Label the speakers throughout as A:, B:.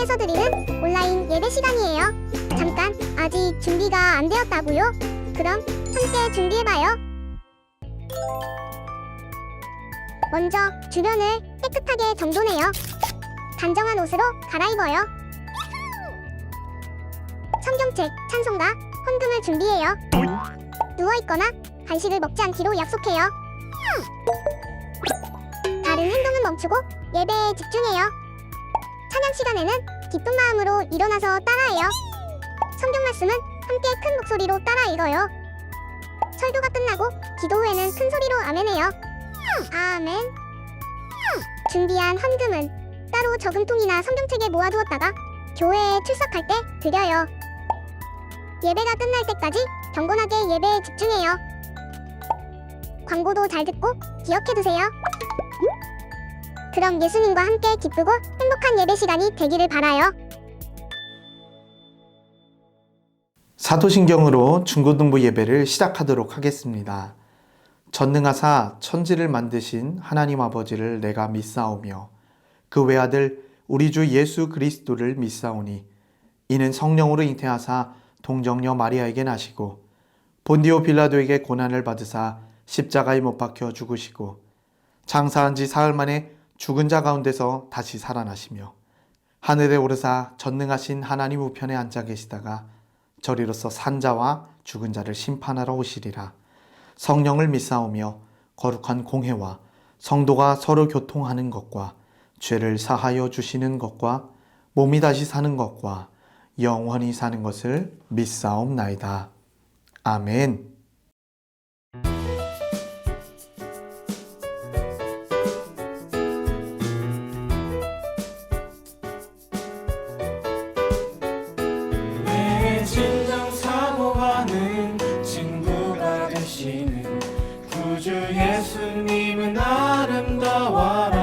A: 통해서 드리는 온라인 예배 시간이에요. 잠깐, 아직 준비가 안 되었다고요? 그럼 함께 준비해봐요. 먼저 주변을 깨끗하게 정돈해요. 단정한 옷으로 갈아입어요. 성경책, 찬송가, 헌금을 준비해요. 누워있거나 간식을 먹지 않기로 약속해요. 다른 행동은 멈추고 예배에 집중해요. 찬양 시간에는 기쁜 마음으로 일어나서 따라해요. 성경 말씀은 함께 큰 목소리로 따라 읽어요. 설교가 끝나고 기도 후에는 큰 소리로 아멘해요. 아멘. 준비한 헌금은 따로 저금통이나 성경책에 모아두었다가 교회에 출석할 때 드려요. 예배가 끝날 때까지 경건하게 예배에 집중해요. 광고도 잘 듣고 기억해두세요. 그럼 예수님과 함께 기쁘고 행복한 예배 시간이 되기를 바라요.
B: 사도신경으로 중고등부 예배를 시작하도록 하겠습니다. 전능하사 천지를 만드신 하나님 아버지를 내가 믿사오며 그 외아들 우리 주 예수 그리스도를 믿사오니 이는 성령으로 잉태하사 동정녀 마리아에게 나시고 본디오 빌라도에게 고난을 받으사 십자가에 못 박혀 죽으시고 장사한 지 사흘 만에 죽은 자 가운데서 다시 살아나시며 하늘에 오르사 전능하신 하나님 우편에 앉아 계시다가 저리로서 산 자와 죽은 자를 심판하러 오시리라. 성령을 믿사오며 거룩한 공회와 성도가 서로 교통하는 것과 죄를 사하여 주시는 것과 몸이 다시 사는 것과 영원히 사는 것을 믿사옵나이다. 아멘.
C: 내 진정 사모하는 친구가 되시는 구주 예수님은 아름다워라.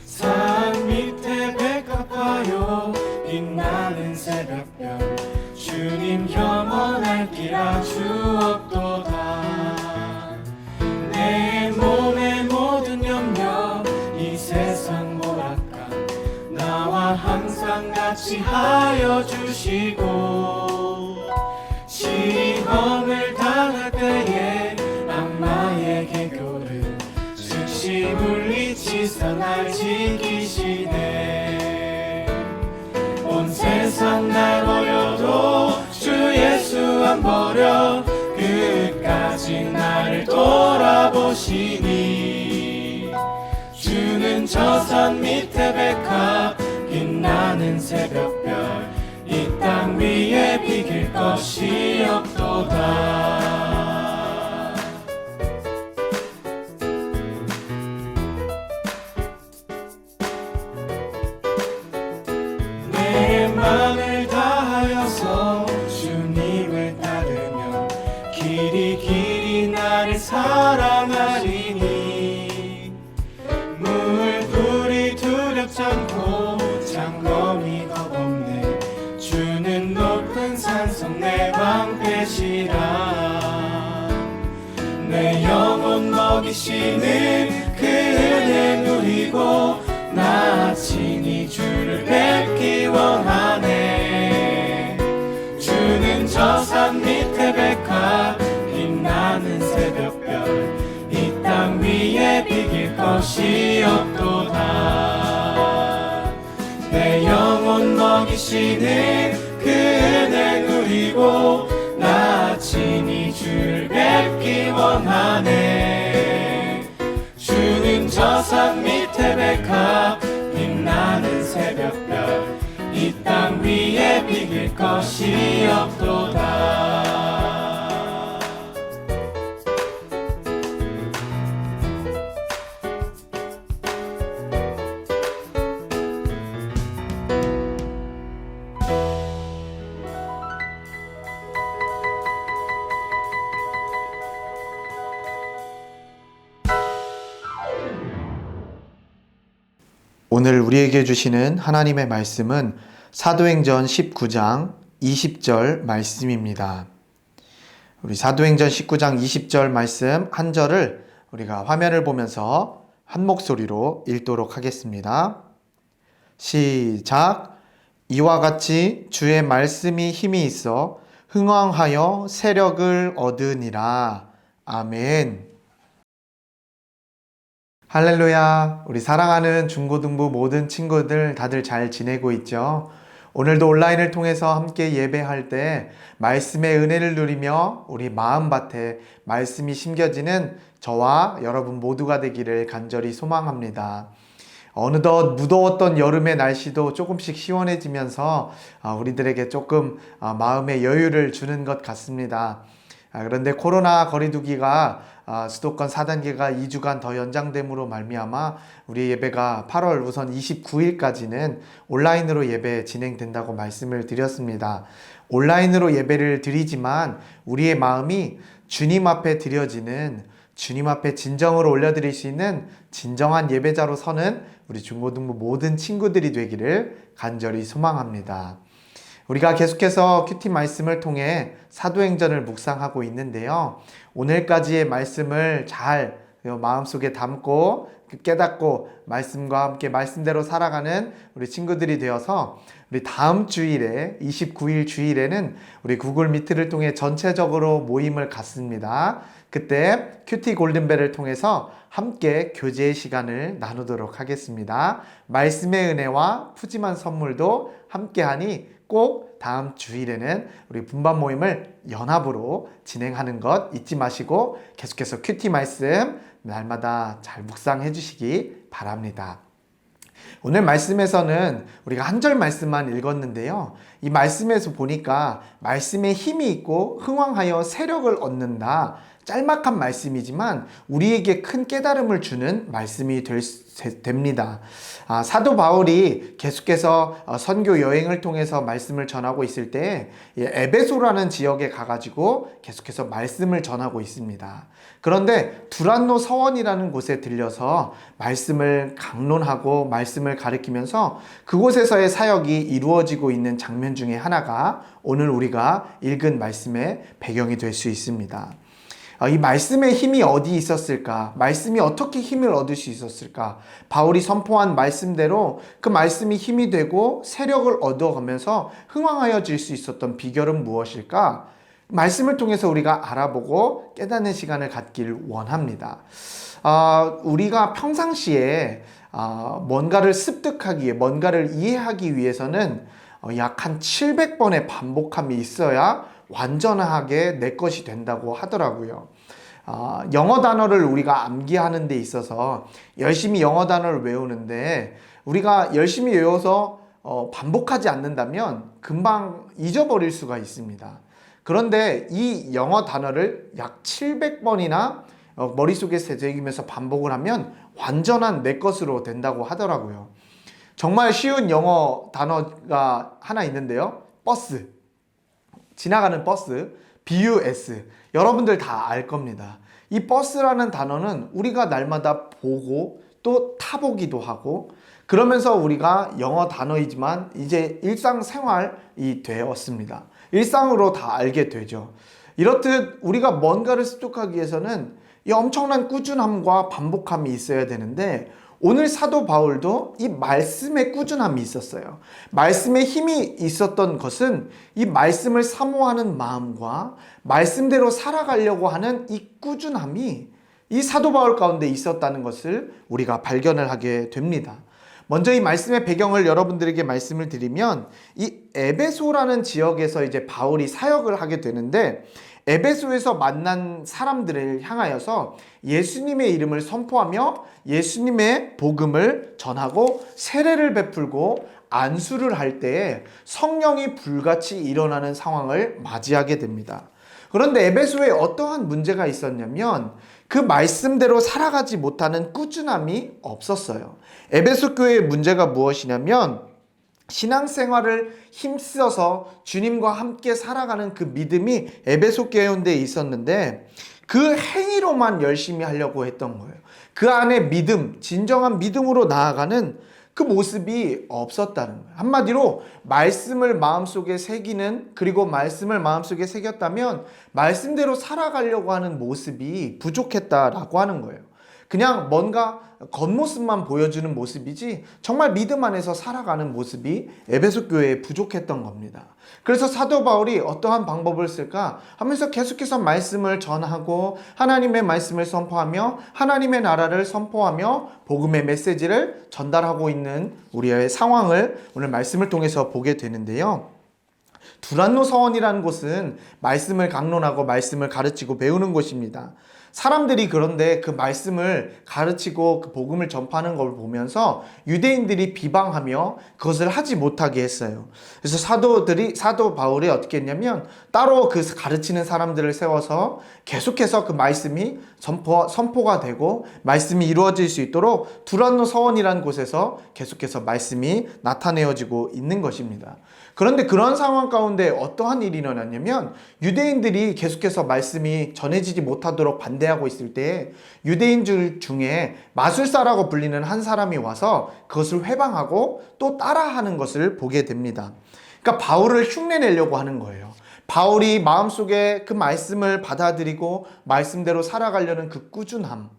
C: 산 밑에 백합화요 빛나는 새벽별 주님 영원할 기라 주옵도다. 내 몸의 모든 염려 이 세상 모락가 나와 항상 같이 하여 주시고 시험을 당할 때에 악마의 개교를 즉시 물리치사 날 지키시네. 온 세상 날 버려도 주 예수 안 버려 끝까지 나를 돌아보시니 주는 저 산 밑에 백합 빛나는 새벽별 이 땅 위에 비길 것이 없도다. 내 맘을 다하여서 주님을 따르며 길이 길이 나를 사랑하리니 물불이 두렵지 않고 장검이 겁없네. 주는 높은 산성 내 방패시라. 내 영혼 먹이시는 그 은혜 누리고 나 친히 주를 뵙기 원하네. 주는 저 산 밑에 백합 빛나는 새벽별 이 땅 위에 비길 것이 없도다. 내 영혼 먹이시는 그 은혜 누리고 나 친히 주를 뵙기 원하네. 주는 저 산 밑에 백합 빛나는 새벽별 이 땅 위에 비길 것이 없도다.
B: 오늘 우리에게 주시는 하나님의 말씀은 사도행전 19장 20절 말씀입니다. 우리 사도행전 19장 20절 말씀 한 절을 우리가 화면을 보면서 한 목소리로 읽도록 하겠습니다. 시작. 이와 같이 주의 말씀이 힘이 있어 흥왕하여 세력을 얻으니라. 아멘. 할렐루야. 우리 사랑하는 중고등부 모든 친구들 다들 잘 지내고 있죠? 오늘도 온라인을 통해서 함께 예배할 때 말씀의 은혜를 누리며 우리 마음밭에 말씀이 심겨지는 저와 여러분 모두가 되기를 간절히 소망합니다. 어느덧 무더웠던 여름의 날씨도 조금씩 시원해지면서 우리들에게 조금 마음의 여유를 주는 것 같습니다. 그런데 코로나 거리두기가 수도권 4단계가 2주간 더 연장됨으로 말미암아 우리 예배가 8월 우선 29일까지는 온라인으로 예배 진행된다고 말씀을 드렸습니다. 온라인으로 예배를 드리지만 우리의 마음이 주님 앞에 드려지는, 주님 앞에 진정을 올려드릴 수 있는 진정한 예배자로 서는 우리 중고등부 모든 친구들이 되기를 간절히 소망합니다. 우리가 계속해서 큐티 말씀을 통해 사도행전을 묵상하고 있는데요. 오늘까지의 말씀을 잘 마음속에 담고 깨닫고 말씀과 함께 말씀대로 살아가는 우리 친구들이 되어서 우리 다음 주일에 29일 주일에는 우리 구글 미트를 통해 전체적으로 모임을 갖습니다. 그때 큐티 골든벨을 통해서 함께 교제의 시간을 나누도록 하겠습니다. 말씀의 은혜와 푸짐한 선물도 함께하니 꼭 다음 주일에는 우리 분반 모임을 연합으로 진행하는 것 잊지 마시고 계속해서 큐티 말씀 날마다 잘 묵상해 주시기 바랍니다. 오늘 말씀에서는 우리가 한 절 말씀만 읽었는데요. 이 말씀에서 보니까 말씀에 힘이 있고 흥왕하여 세력을 얻는다. 짤막한 말씀이지만 우리에게 큰 깨달음을 주는 말씀이 됩니다. 사도 바울이 계속해서 선교 여행을 통해서 말씀을 전하고 있을 때 에베소라는 지역에 가가지고 계속해서 말씀을 전하고 있습니다. 그런데 두란노 서원이라는 곳에 들려서 말씀을 강론하고 말씀을 가르치면서 그곳에서의 사역이 이루어지고 있는 장면 중에 하나가 오늘 우리가 읽은 말씀의 배경이 될 수 있습니다. 이 말씀의 힘이 어디 있었을까? 말씀이 어떻게 힘을 얻을 수 있었을까? 바울이 선포한 말씀대로 그 말씀이 힘이 되고 세력을 얻어가면서 흥왕하여질 수 있었던 비결은 무엇일까? 말씀을 통해서 우리가 알아보고 깨닫는 시간을 갖길 원합니다. 우리가 평상시에 뭔가를 습득하기 위해, 뭔가를 이해하기 위해서는 약 한 700번의 반복함이 있어야 완전하게 내 것이 된다고 하더라고요. 영어 단어를 우리가 암기하는 데 있어서 열심히 영어 단어를 외우는데 우리가 열심히 외워서 반복하지 않는다면 금방 잊어버릴 수가 있습니다. 그런데 이 영어 단어를 약 700번이나 머릿속에 새기면서 반복을 하면 완전한 내 것으로 된다고 하더라고요. 정말 쉬운 영어 단어가 하나 있는데요. 버스. 지나가는 버스, BUS. 여러분들 다 알 겁니다. 이 버스라는 단어는 우리가 날마다 보고 또 타보기도 하고 그러면서 우리가 영어 단어이지만 이제 일상생활이 되었습니다. 일상으로 다 알게 되죠. 이렇듯 우리가 뭔가를 습득하기 위해서는 이 엄청난 꾸준함과 반복함이 있어야 되는데 오늘 사도 바울도 이 말씀의 꾸준함이 있었어요. 말씀의 힘이 있었던 것은 이 말씀을 사모하는 마음과 말씀대로 살아가려고 하는 이 꾸준함이 이 사도 바울 가운데 있었다는 것을 우리가 발견을 하게 됩니다. 먼저 이 말씀의 배경을 여러분들에게 말씀을 드리면 이 에베소라는 지역에서 이제 바울이 사역을 하게 되는데 에베소에서 만난 사람들을 향하여서 예수님의 이름을 선포하며 예수님의 복음을 전하고 세례를 베풀고 안수를 할 때에 성령이 불같이 일어나는 상황을 맞이하게 됩니다. 그런데 에베소에 어떠한 문제가 있었냐면 그 말씀대로 살아가지 못하는 꾸준함이 없었어요. 에베소 교회의 문제가 무엇이냐면 신앙생활을 힘써서 주님과 함께 살아가는 그 믿음이 에베소 교회에 있었는데 그 행위로만 열심히 하려고 했던 거예요. 그 안에 믿음, 진정한 믿음으로 나아가는 그 모습이 없었다는 거예요. 한마디로 말씀을 마음속에 새기는, 그리고 말씀을 마음속에 새겼다면 말씀대로 살아가려고 하는 모습이 부족했다라고 하는 거예요. 그냥 뭔가 겉모습만 보여주는 모습이지 정말 믿음 안에서 살아가는 모습이 에베소 교회에 부족했던 겁니다. 그래서 사도 바울이 어떠한 방법을 쓸까 하면서 계속해서 말씀을 전하고 하나님의 말씀을 선포하며 하나님의 나라를 선포하며 복음의 메시지를 전달하고 있는 우리의 상황을 오늘 말씀을 통해서 보게 되는데요. 두란노 서원이라는 곳은 말씀을 강론하고 말씀을 가르치고 배우는 곳입니다. 사람들이 그런데 그 말씀을 가르치고 그 복음을 전파하는 걸 보면서 유대인들이 비방하며 그것을 하지 못하게 했어요. 그래서 사도 바울이 어떻게 했냐면 따로 그 가르치는 사람들을 세워서 계속해서 그 말씀이 선포가 되고 말씀이 이루어질 수 있도록 두란노 서원이라는 곳에서 계속해서 말씀이 나타내어지고 있는 것입니다. 그런데 그런 상황 가운데 어떠한 일이 일어났냐면 유대인들이 계속해서 말씀이 전해지지 못하도록 반대하고 있을 때 유대인들 중에 마술사라고 불리는 한 사람이 와서 그것을 회방하고 또 따라하는 것을 보게 됩니다. 그러니까 바울을 흉내내려고 하는 거예요. 바울이 마음속에 그 말씀을 받아들이고 말씀대로 살아가려는 그 꾸준함,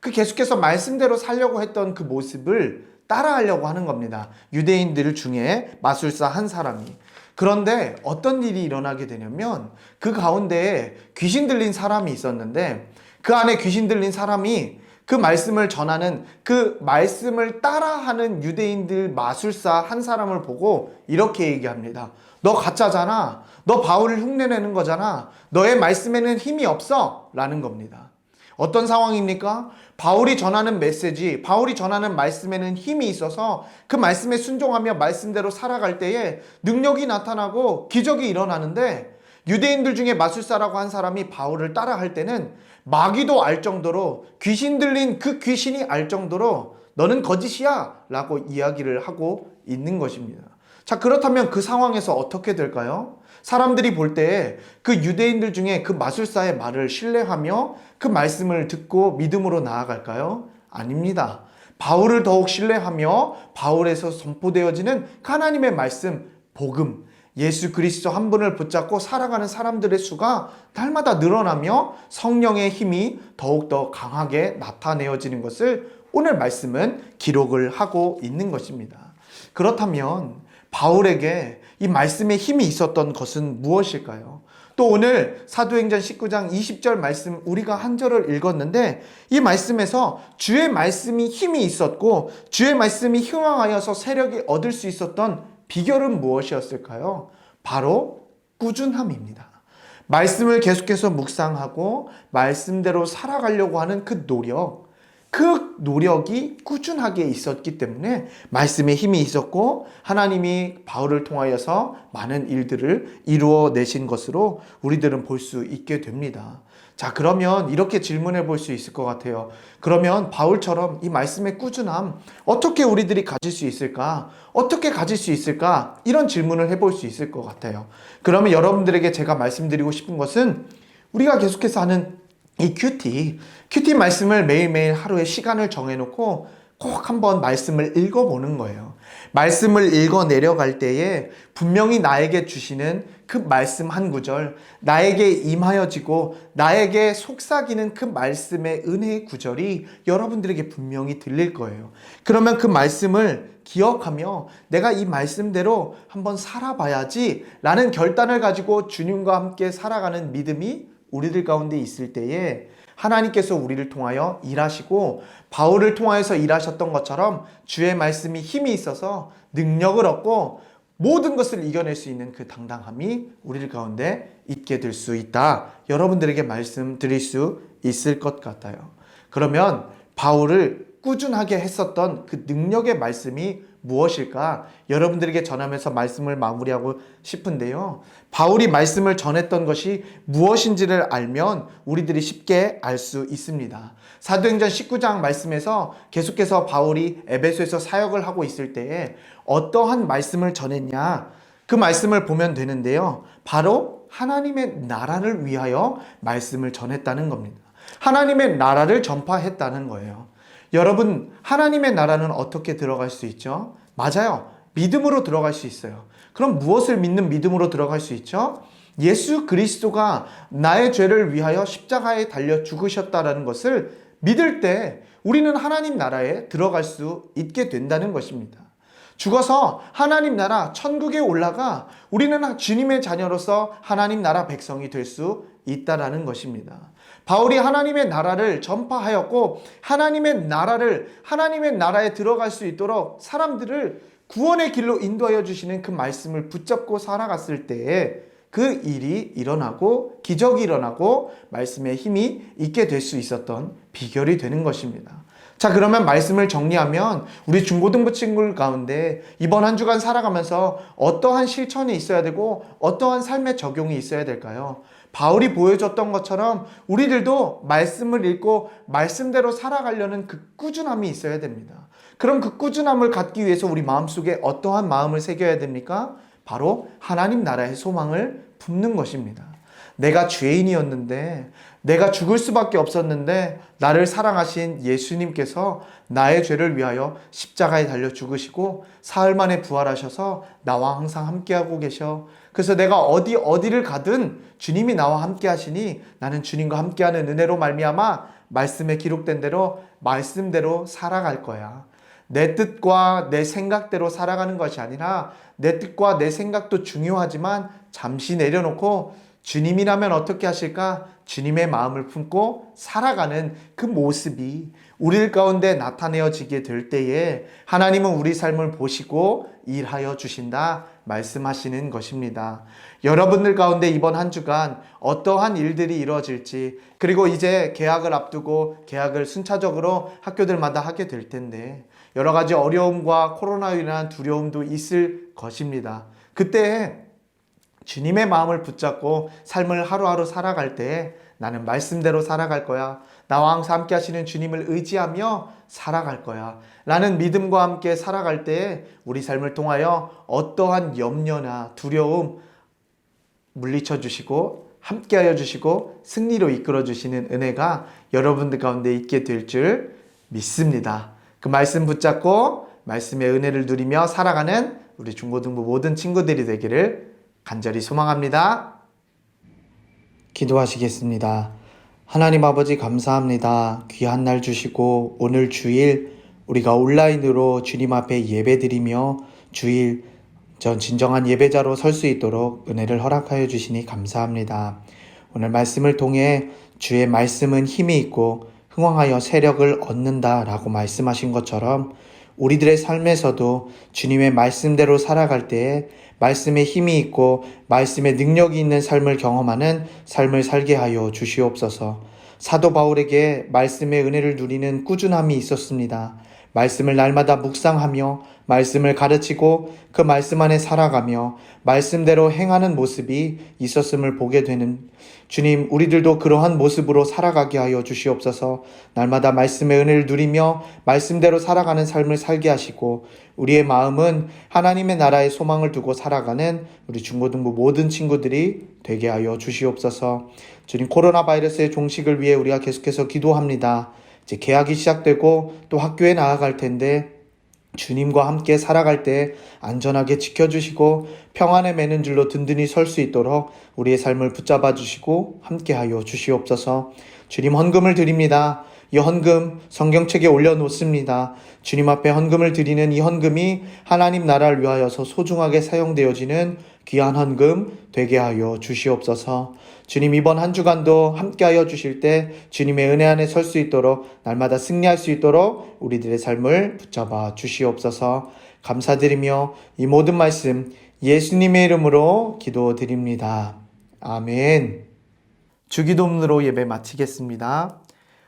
B: 그 계속해서 말씀대로 살려고 했던 그 모습을 따라하려고 하는 겁니다. 유대인들 중에 마술사 한 사람이. 그런데 어떤 일이 일어나게 되냐면 그 가운데에 귀신 들린 사람이 있었는데 그 안에 귀신 들린 사람이 그 말씀을 전하는 그 말씀을 따라하는 유대인들 마술사 한 사람을 보고 이렇게 얘기합니다. 너 가짜잖아. 너 바울을 흉내내는 거잖아. 너의 말씀에는 힘이 없어. 라는 겁니다. 어떤 상황입니까? 바울이 전하는 메시지, 바울이 전하는 말씀에는 힘이 있어서 그 말씀에 순종하며 말씀대로 살아갈 때에 능력이 나타나고 기적이 일어나는데 유대인들 중에 마술사라고 한 사람이 바울을 따라할 때는 마귀도 알 정도로 귀신 들린 그 귀신이 알 정도로 너는 거짓이야 라고 이야기를 하고 있는 것입니다. 자, 그렇다면 그 상황에서 어떻게 될까요? 사람들이 볼 때 그 유대인들 중에 그 마술사의 말을 신뢰하며 그 말씀을 듣고 믿음으로 나아갈까요? 아닙니다. 바울을 더욱 신뢰하며 바울에서 선포되어지는 하나님의 말씀, 복음, 예수 그리스도 한 분을 붙잡고 살아가는 사람들의 수가 날마다 늘어나며 성령의 힘이 더욱더 강하게 나타내어지는 것을 오늘 말씀은 기록을 하고 있는 것입니다. 그렇다면 바울에게 이 말씀에 힘이 있었던 것은 무엇일까요? 또 오늘 사도행전 19장 20절 말씀 우리가 한 절을 읽었는데 이 말씀에서 주의 말씀이 힘이 있었고 주의 말씀이 흥왕하여서 세력이 얻을 수 있었던 비결은 무엇이었을까요? 바로 꾸준함입니다. 말씀을 계속해서 묵상하고 말씀대로 살아가려고 하는 그 노력이 꾸준하게 있었기 때문에 말씀에 힘이 있었고 하나님이 바울을 통하여서 많은 일들을 이루어내신 것으로 우리들은 볼 수 있게 됩니다. 자, 그러면 이렇게 질문해 볼 수 있을 것 같아요. 그러면 바울처럼 이 말씀의 꾸준함 어떻게 우리들이 가질 수 있을까? 어떻게 가질 수 있을까? 이런 질문을 해볼 수 있을 것 같아요. 그러면 여러분들에게 제가 말씀드리고 싶은 것은 우리가 계속해서 하는 이 큐티 말씀을 매일매일 하루에 시간을 정해놓고 꼭 한번 말씀을 읽어보는 거예요. 말씀을 읽어 내려갈 때에 분명히 나에게 주시는 그 말씀 한 구절, 나에게 임하여지고 나에게 속삭이는 그 말씀의 은혜의 구절이 여러분들에게 분명히 들릴 거예요. 그러면 그 말씀을 기억하며 내가 이 말씀대로 한번 살아봐야지 라는 결단을 가지고 주님과 함께 살아가는 믿음이 우리들 가운데 있을 때에 하나님께서 우리를 통하여 일하시고 바울을 통하여서 일하셨던 것처럼 주의 말씀이 힘이 있어서 능력을 얻고 모든 것을 이겨낼 수 있는 그 당당함이 우리들 가운데 있게 될 수 있다. 여러분들에게 말씀드릴 수 있을 것 같아요. 그러면 바울을 꾸준하게 했었던 그 능력의 말씀이 무엇일까? 여러분들에게 전하면서 말씀을 마무리하고 싶은데요. 바울이 말씀을 전했던 것이 무엇인지를 알면 우리들이 쉽게 알 수 있습니다. 사도행전 19장 말씀에서 계속해서 바울이 에베소에서 사역을 하고 있을 때에 어떠한 말씀을 전했냐? 그 말씀을 보면 되는데요. 바로 하나님의 나라를 위하여 말씀을 전했다는 겁니다. 하나님의 나라를 전파했다는 거예요. 여러분, 하나님의 나라는 어떻게 들어갈 수 있죠? 맞아요. 믿음으로 들어갈 수 있어요. 그럼 무엇을 믿는 믿음으로 들어갈 수 있죠? 예수 그리스도가 나의 죄를 위하여 십자가에 달려 죽으셨다는 것을 믿을 때 우리는 하나님 나라에 들어갈 수 있게 된다는 것입니다. 죽어서 하나님 나라 천국에 올라가 우리는 주님의 자녀로서 하나님 나라 백성이 될 수 있다라는 것입니다. 바울이 하나님의 나라를 전파하였고 하나님의 나라에 들어갈 수 있도록 사람들을 구원의 길로 인도하여 주시는 그 말씀을 붙잡고 살아갔을 때에 그 일이 일어나고 기적이 일어나고 말씀의 힘이 있게 될 수 있었던 비결이 되는 것입니다. 자, 그러면 말씀을 정리하면 우리 중고등부 친구들 가운데 이번 한 주간 살아가면서 어떠한 실천이 있어야 되고 어떠한 삶의 적용이 있어야 될까요? 바울이 보여줬던 것처럼 우리들도 말씀을 읽고 말씀대로 살아가려는 그 꾸준함이 있어야 됩니다. 그럼 그 꾸준함을 갖기 위해서 우리 마음속에 어떠한 마음을 새겨야 됩니까? 바로 하나님 나라의 소망을 품는 것입니다. 내가 죄인이었는데, 내가 죽을 수밖에 없었는데 나를 사랑하신 예수님께서 나의 죄를 위하여 십자가에 달려 죽으시고 사흘 만에 부활하셔서 나와 항상 함께하고 계셔. 그래서 내가 어디를 가든 주님이 나와 함께 하시니 나는 주님과 함께하는 은혜로 말미암아 말씀에 기록된 대로 말씀대로 살아갈 거야. 내 뜻과 내 생각대로 살아가는 것이 아니라 내 뜻과 내 생각도 중요하지만 잠시 내려놓고 주님이라면 어떻게 하실까? 주님의 마음을 품고 살아가는 그 모습이 우리 가운데 나타내어지게 될 때에 하나님은 우리 삶을 보시고 일하여 주신다 말씀하시는 것입니다. 여러분들 가운데 이번 한 주간 어떠한 일들이 이루어질지, 그리고 이제 개학을 앞두고 개학을 순차적으로 학교들마다 하게 될 텐데 여러 가지 어려움과 코로나로 인한 두려움도 있을 것입니다. 그때 주님의 마음을 붙잡고 삶을 하루하루 살아갈 때 나는 말씀대로 살아갈 거야. 나와 항상 함께 하시는 주님을 의지하며 살아갈 거야. 라는 믿음과 함께 살아갈 때 우리 삶을 통하여 어떠한 염려나 두려움 물리쳐 주시고 함께하여 주시고 승리로 이끌어 주시는 은혜가 여러분들 가운데 있게 될 줄 믿습니다. 그 말씀 붙잡고 말씀의 은혜를 누리며 살아가는 우리 중고등부 모든 친구들이 되기를 간절히 소망합니다. 기도하시겠습니다. 하나님 아버지 감사합니다. 귀한 날 주시고 오늘 주일 우리가 온라인으로 주님 앞에 예배드리며 주일 전 진정한 예배자로 설 수 있도록 은혜를 허락하여 주시니 감사합니다. 오늘 말씀을 통해 주의 말씀은 힘이 있고 흥왕하여 세력을 얻는다라고 말씀하신 것처럼 우리들의 삶에서도 주님의 말씀대로 살아갈 때에 말씀에 힘이 있고 말씀에 능력이 있는 삶을 경험하는 삶을 살게 하여 주시옵소서. 사도 바울에게 말씀의 은혜를 누리는 꾸준함이 있었습니다. 말씀을 날마다 묵상하며 말씀을 가르치고 그 말씀 안에 살아가며 말씀대로 행하는 모습이 있었음을 보게 되는 주님, 우리들도 그러한 모습으로 살아가게 하여 주시옵소서. 날마다 말씀의 은혜를 누리며 말씀대로 살아가는 삶을 살게 하시고 우리의 마음은 하나님의 나라의 소망을 두고 살아가는 우리 중고등부 모든 친구들이 되게 하여 주시옵소서. 주님, 코로나 바이러스의 종식을 위해 우리가 계속해서 기도합니다. 이제 개학이 시작되고 또 학교에 나아갈 텐데 주님과 함께 살아갈 때 안전하게 지켜주시고 평안에 매는 줄로 든든히 설 수 있도록 우리의 삶을 붙잡아 주시고 함께하여 주시옵소서. 주님, 헌금을 드립니다. 이 헌금 성경책에 올려놓습니다. 주님 앞에 헌금을 드리는 이 헌금이 하나님 나라를 위하여서 소중하게 사용되어지는 귀한 헌금 되게 하여 주시옵소서. 주님, 이번 한 주간도 함께하여 주실 때 주님의 은혜 안에 설 수 있도록 날마다 승리할 수 있도록 우리들의 삶을 붙잡아 주시옵소서. 감사드리며 이 모든 말씀 예수님의 이름으로 기도드립니다. 아멘. 주기도문으로 예배 마치겠습니다.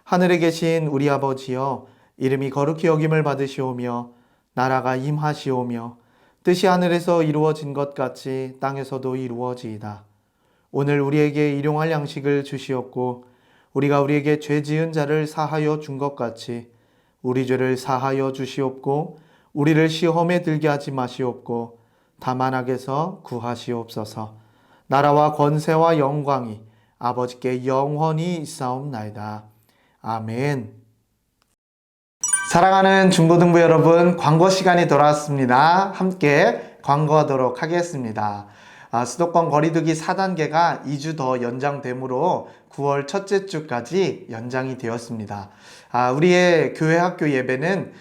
B: 하늘에 계신 우리 아버지여, 이름이 거룩히 여김을 받으시오며 나라가 임하시오며 뜻이 하늘에서 이루어진 것 같이 땅에서도 이루어지이다. 오늘 우리에게 일용할 양식을 주시옵고 우리가 우리에게 죄 지은 자를 사하여 준 것 같이 우리 죄를 사하여 주시옵고 우리를 시험에 들게 하지 마시옵고 다만 악에서 구하시옵소서. 나라와 권세와 영광이 아버지께 영원히 있사옵나이다. 아멘. 사랑하는 중고등부 여러분, 광고 시간이 돌아왔습니다. 함께 광고하도록 하겠습니다. 수도권 거리두기 4단계가 2주 더 연장되므로 9월 첫째 주까지 연장이 되었습니다. 우리의 교회 학교 예배는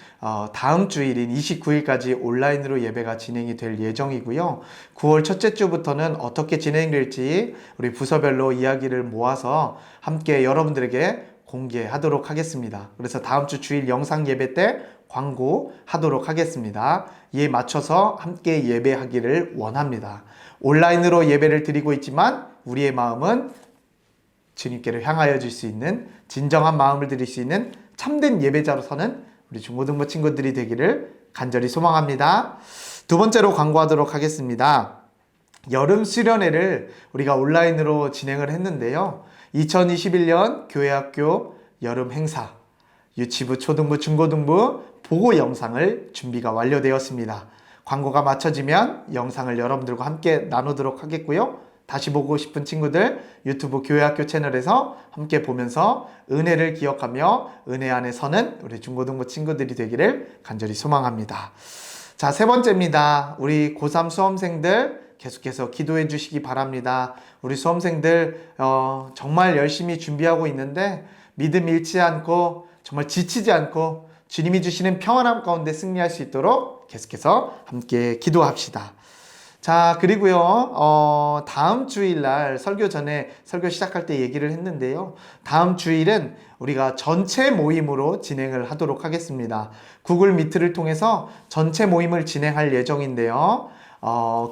B: 다음 주일인 29일까지 온라인으로 예배가 진행이 될 예정이고요. 9월 첫째 주부터는 어떻게 진행될지 우리 부서별로 이야기를 모아서 함께 여러분들에게 공개하도록 하겠습니다. 그래서 다음 주 주일 영상 예배 때 광고하도록 하겠습니다. 이에 맞춰서 함께 예배하기를 원합니다. 온라인으로 예배를 드리고 있지만 우리의 마음은 주님께로 향하여 줄 수 있는 진정한 마음을 드릴 수 있는 참된 예배자로서는 우리 중고등부 친구들이 되기를 간절히 소망합니다. 두 번째로 광고하도록 하겠습니다. 여름 수련회를 우리가 온라인으로 진행을 했는데요. 2021년 교회학교 여름 행사 유치부, 초등부, 중고등부 보고 영상을 준비가 완료되었습니다. 광고가 맞춰지면 영상을 여러분들과 함께 나누도록 하겠고요. 다시 보고 싶은 친구들 유튜브 교회학교 채널에서 함께 보면서 은혜를 기억하며 은혜 안에 서는 우리 중고등부 친구들이 되기를 간절히 소망합니다. 자, 세 번째입니다. 우리 고3 수험생들 계속해서 기도해 주시기 바랍니다. 우리 수험생들 정말 열심히 준비하고 있는데 믿음 잃지 않고 정말 지치지 않고 주님이 주시는 평안함 가운데 승리할 수 있도록 계속해서 함께 기도합시다. 자, 그리고요, 다음 주일날 설교 전에 설교 시작할 때 얘기를 했는데요. 다음 주일은 우리가 전체 모임으로 진행을 하도록 하겠습니다. 구글 미트를 통해서 전체 모임을 진행할 예정인데요.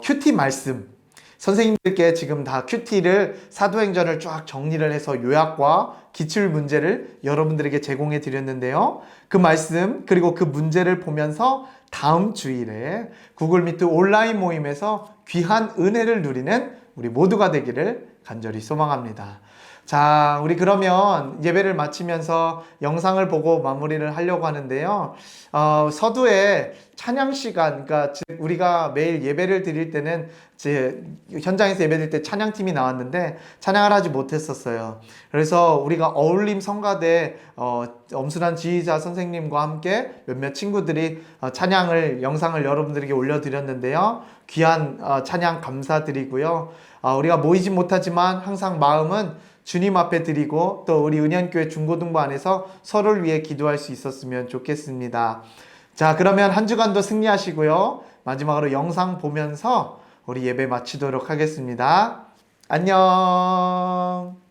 B: 큐티 말씀. 선생님들께 지금 다 큐티를 사도행전을 쫙 정리를 해서 요약과 기출 문제를 여러분들에게 제공해 드렸는데요. 그 말씀 그리고 그 문제를 보면서 다음 주일에 구글 미트 온라인 모임에서 귀한 은혜를 누리는 우리 모두가 되기를 간절히 소망합니다. 자, 우리 그러면 예배를 마치면서 영상을 보고 마무리를 하려고 하는데요. 서두에 찬양 시간, 그러니까 우리가 매일 예배를 드릴 때는 현장에서 예배 드릴 때 찬양팀이 나왔는데 찬양을 하지 못했었어요. 그래서 우리가 어울림 성가대 엄순한 지휘자 선생님과 함께 몇몇 친구들이 찬양을 영상을 여러분들에게 올려드렸는데요. 귀한 찬양 감사드리고요. 우리가 모이지 못하지만 항상 마음은 주님 앞에 드리고 또 우리 은현교회 중고등부 안에서 서로를 위해 기도할 수 있었으면 좋겠습니다. 자, 그러면 한 주간도 승리하시고요. 마지막으로 영상 보면서 우리 예배 마치도록 하겠습니다. 안녕.